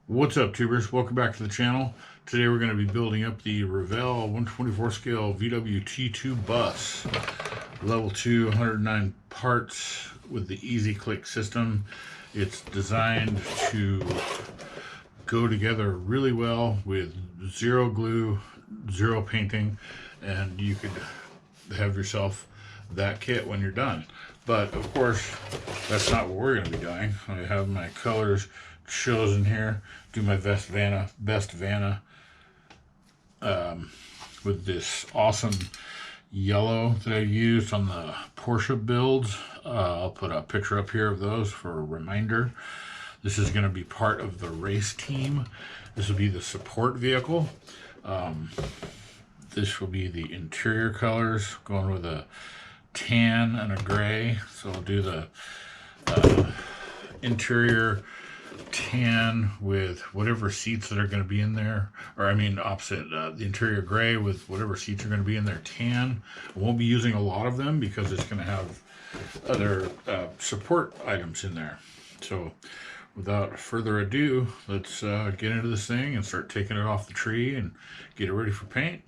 What's up, tubers? Welcome back to the channel. Today we're going to be building up the Revell 124 scale VW T2 Bus, level 2, 109 parts with the easy click system. It's designed to go together really well with zero glue, zero painting, and you could have yourself that kit when you're done. But of course, that's not what we're going to be doing. I have my colors chosen here. Do my best Vanna with this awesome yellow that I used on the Porsche builds. I'll put a picture up here of those for a reminder. This is going to be part of the race team. This will be the support vehicle. This will be the interior colors, going with a tan and a gray. So I'll do the interior tan with whatever seats that are going to be in there, or I mean opposite, the interior gray with whatever seats are going to be in there tan. I won't be using a lot of them because it's going to have other support items in there. So without further ado, let's get into this thing and start taking it off the tree and get it ready for paint.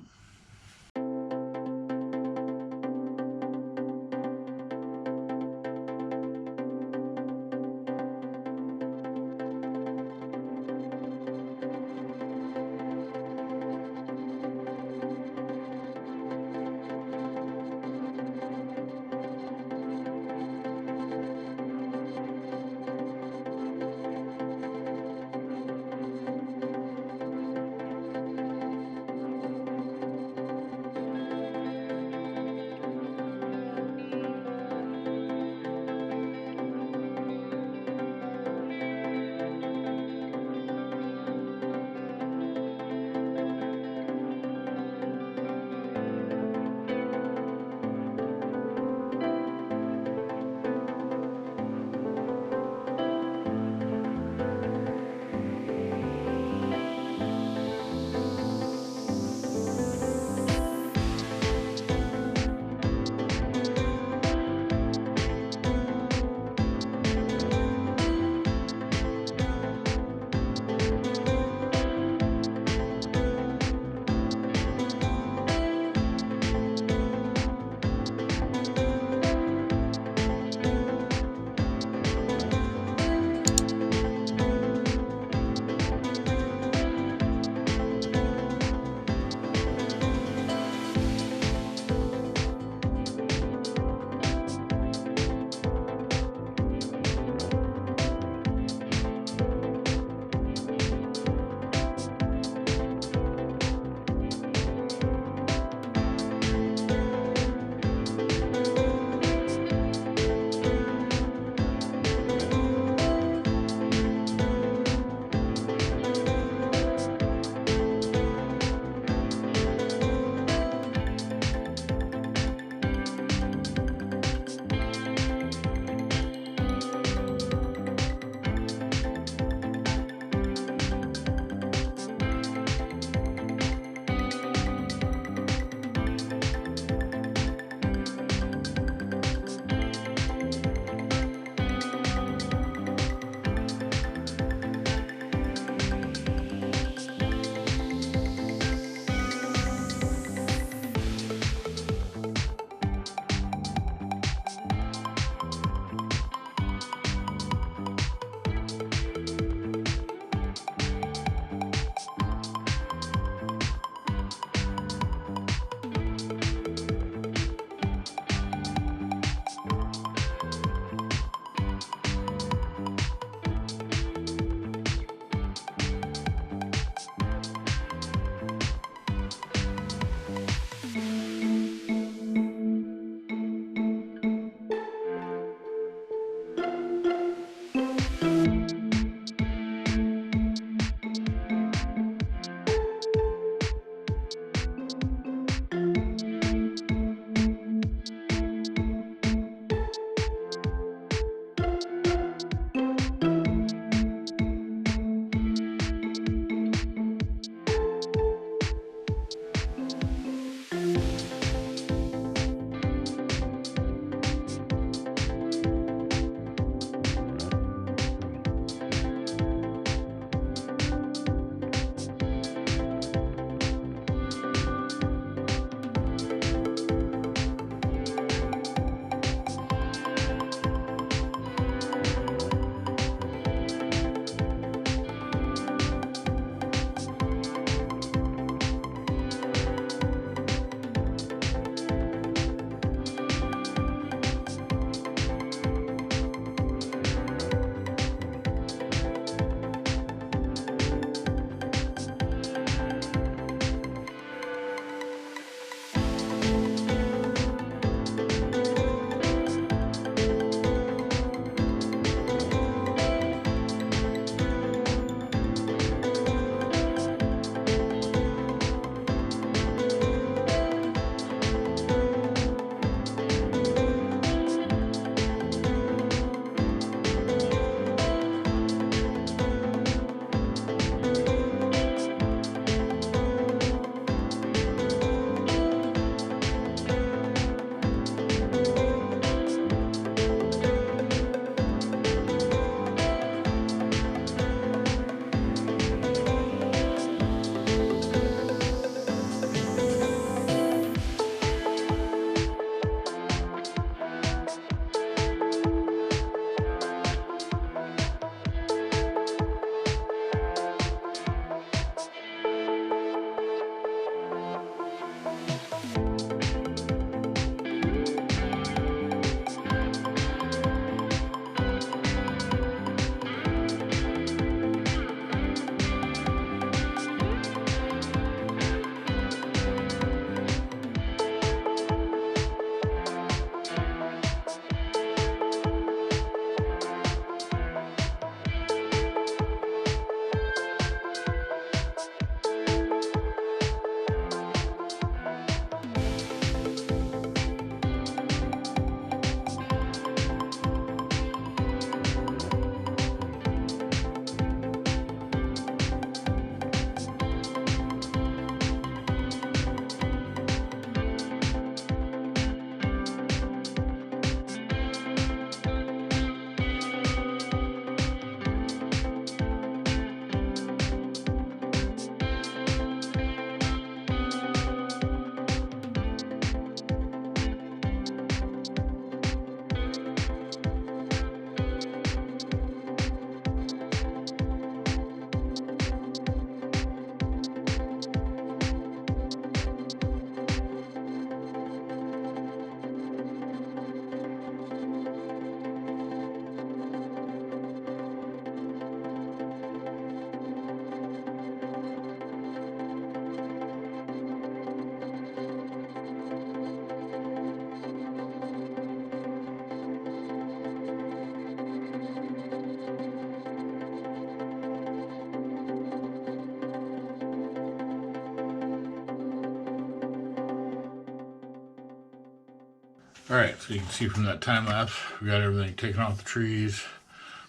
All right, so you can see from that time lapse, we got everything taken off the trees,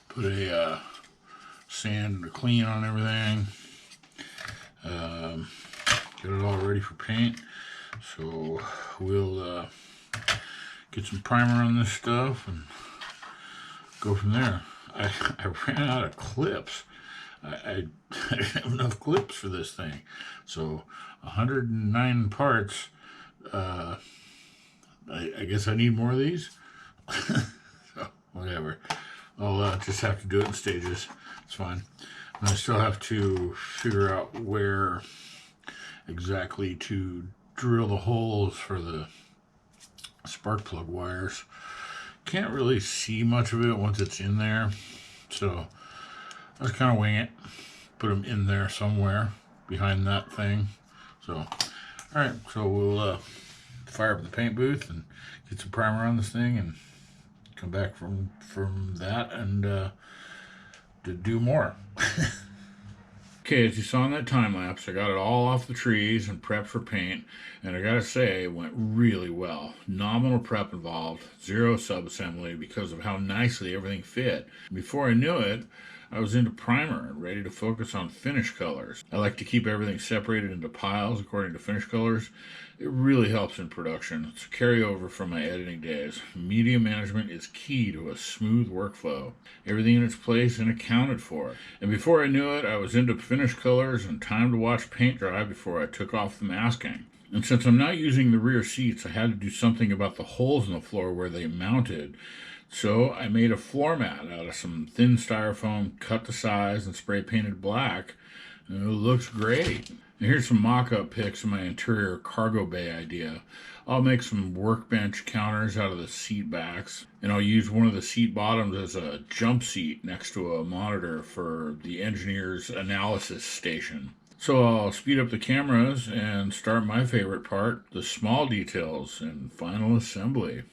put a sand and a clean on everything, get it all ready for paint. So we'll get some primer on this stuff and go from there. I ran out of clips. I didn't have enough clips for this thing. So 109 parts. I guess I need more of these. So whatever. I'll just have to do it in stages. It's fine. And I still have to figure out where exactly to drill the holes for the spark plug wires. Can't really see much of it once it's in there, so I was kind of wing it. Put them in there somewhere behind that thing. So, all right, so we'll fire up the paint booth and get some primer on this thing and come back from that and to do more. Okay, as you saw in that time lapse, I got it all off the trees and prepped for paint, and I gotta say, it went really well. Nominal prep involved, zero sub-assembly because of how nicely everything fit. Before I knew it, I was into primer and ready to focus on finish colors. I like to keep everything separated into piles according to finish colors. It really helps in production. It's a carryover from my editing days. Media management is key to a smooth workflow. Everything in its place and accounted for. And before I knew it, I was into finish colors and time to watch paint dry before I took off the masking. And since I'm not using the rear seats, I had to do something about the holes in the floor where they mounted. So I made a floor mat out of some thin styrofoam, cut to size, and spray painted black. And it looks great. And here's some mock-up pics of my interior cargo bay idea. I'll make some workbench counters out of the seat backs, and I'll use one of the seat bottoms as a jump seat next to a monitor for the engineer's analysis station. So I'll speed up the cameras and start my favorite part, the small details and final assembly.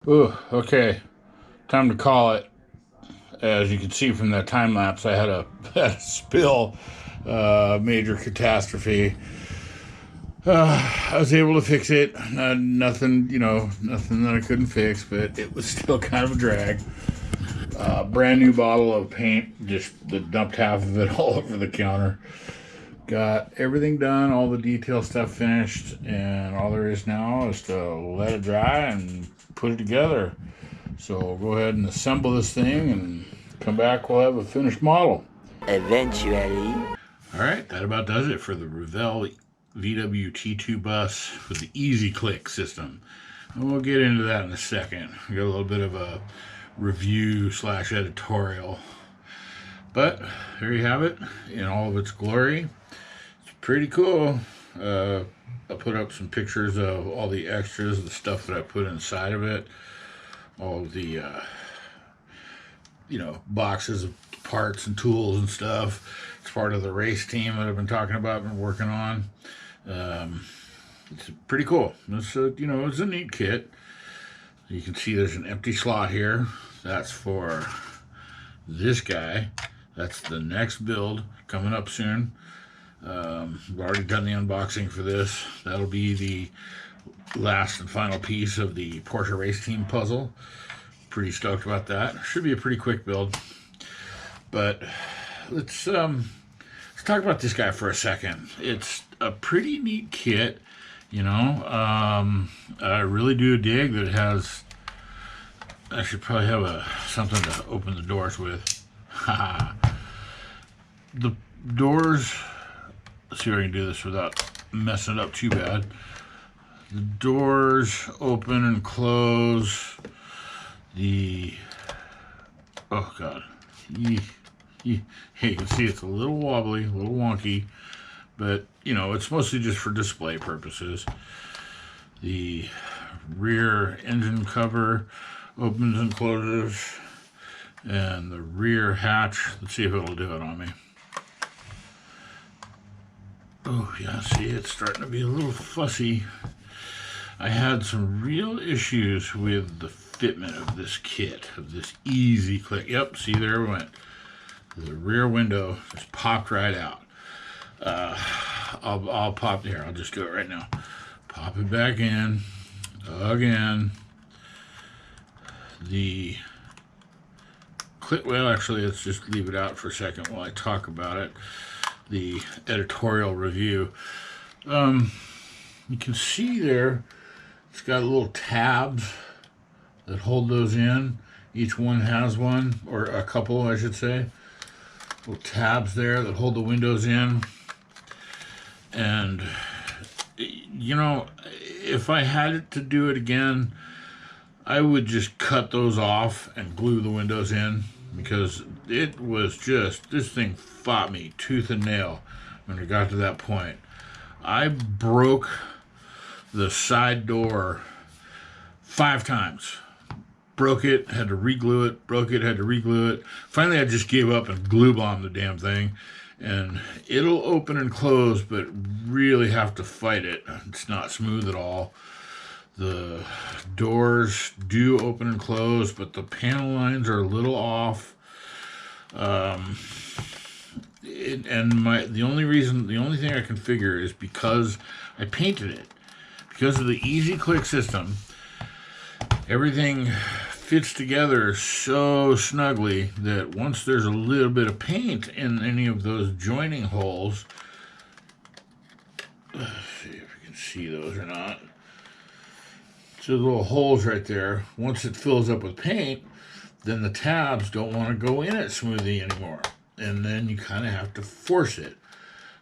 Ooh, okay, time to call it. As you can see from that time lapse, I had a, had a spill, major catastrophe. I was able to fix it. Nothing, nothing that I couldn't fix, but it was still kind of a drag. Brand new bottle of paint, just dumped half of it all over the counter. Got everything done, all the detail stuff finished, and all there is now is to let it dry and put it together. So we'll go ahead and assemble this thing and come back, we'll have a finished model. Eventually. Alright, that about does it for the Revell VW T2 Bus with the Easy Click system. And we'll get into that in a second. We got a little bit of a review / editorial. But there you have it in all of its glory. It's pretty cool. I put up some pictures of all the extras, the stuff that I put inside of it. All of the, boxes of parts and tools and stuff. It's part of the race team that I've been talking about, been working on. It's pretty cool. It's a neat kit. You can see there's an empty slot here. That's for this guy. That's the next build coming up soon. I've already done the unboxing for this. That'll be the last and final piece of the Porsche race team puzzle. Pretty stoked about that. Should be a pretty quick build. But let's talk about this guy for a second. It's a pretty neat kit, I really do dig that it has. I should probably have something to open the doors with. The doors, let's see if I can do this without messing it up too bad. The doors open and close. Oh god, hey, you can see it's a little wobbly, a little wonky, but it's mostly just for display purposes. The rear engine cover opens and closes, and the rear hatch, let's see if it'll do it on me. Oh yeah, see, it's starting to be a little fussy. I had some real issues with the fitment of this kit, of this Easy Click. Yep, see, there it went. The rear window just popped right out. I'll pop here. I'll just do it right now. Pop it back in again. The clip. Well, actually, let's just leave it out for a second while I talk about it. The editorial review. You can see there. It's got little tabs that hold those in. Each one has one, or a couple, I should say. Little tabs there that hold the windows in. And, if I had to do it again, I would just cut those off and glue the windows in, because it was just, this thing fought me tooth and nail when it got to that point. I broke the side door 5 times. Broke it, had to re-glue it, broke it, had to re-glue it. Finally, I just gave up and glue bombed the damn thing. And it'll open and close, but really have to fight it. It's not smooth at all. The doors do open and close, but the panel lines are a little off. The only thing I can figure is because I painted it. Because of the Easy Click system, everything fits together so snugly that once there's a little bit of paint in any of those joining holes, let's see if you can see those or not. So the little holes right there, once it fills up with paint, then the tabs don't want to go in it smoothly anymore. And then you kind of have to force it.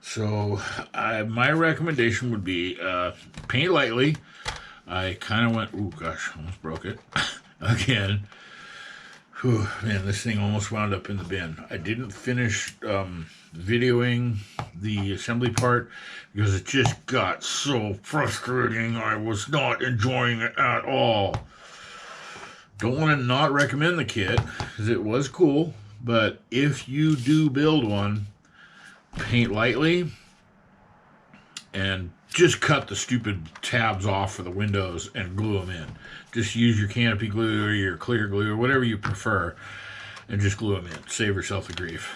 So my recommendation would be paint lightly. I kind of went, ooh gosh, almost broke it again. Whew, man, this thing almost wound up in the bin. I didn't finish videoing the assembly part because it just got so frustrating. I was not enjoying it at all. Don't want to not recommend the kit because it was cool, but if you do build one, paint lightly and just cut the stupid tabs off for the windows and glue them in. Just use your canopy glue or your clear glue or whatever you prefer, and just glue them in. Save yourself the grief.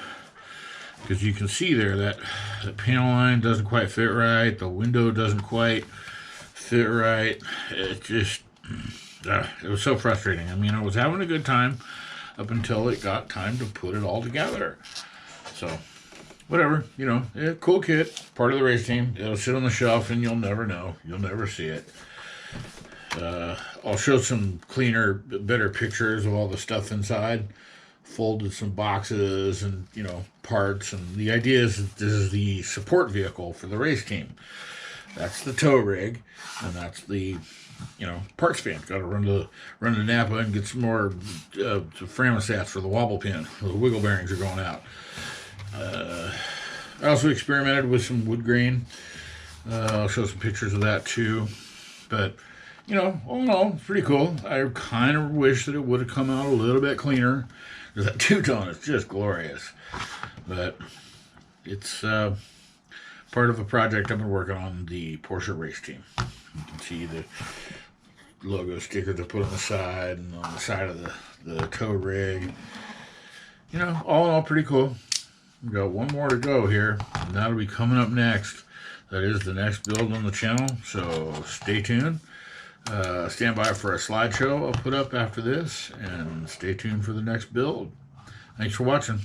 Because you can see there that the panel line doesn't quite fit right, the window doesn't quite fit right. It just, it was so frustrating. I mean, I was having a good time up until it got time to put it all together. So, whatever, you know, cool kit, part of the race team. It'll sit on the shelf and you'll never know. You'll never see it. I'll show some cleaner, better pictures of all the stuff inside. Folded some boxes and, you know, parts. And the idea is that this is the support vehicle for the race team. That's the tow rig, and that's the, you know, parts bin. Got to run to Napa and get some more thermostats for the wobble pin. The wiggle bearings are going out. I also experimented with some wood grain. I'll show some pictures of that too. But, you know, all in all, it's pretty cool. I kind of wish that it would have come out a little bit cleaner. That two-tone is just glorious. But it's part of a project I've been working on, the Porsche race team. You can see the logo sticker they put on the side and on the side of the tow rig. You know, all in all, pretty cool. We've got one more to go here, and that'll be coming up next. That is the next build on the channel, so stay tuned. Stand by for a slideshow I'll put up after this, and stay tuned for the next build. Thanks for watching.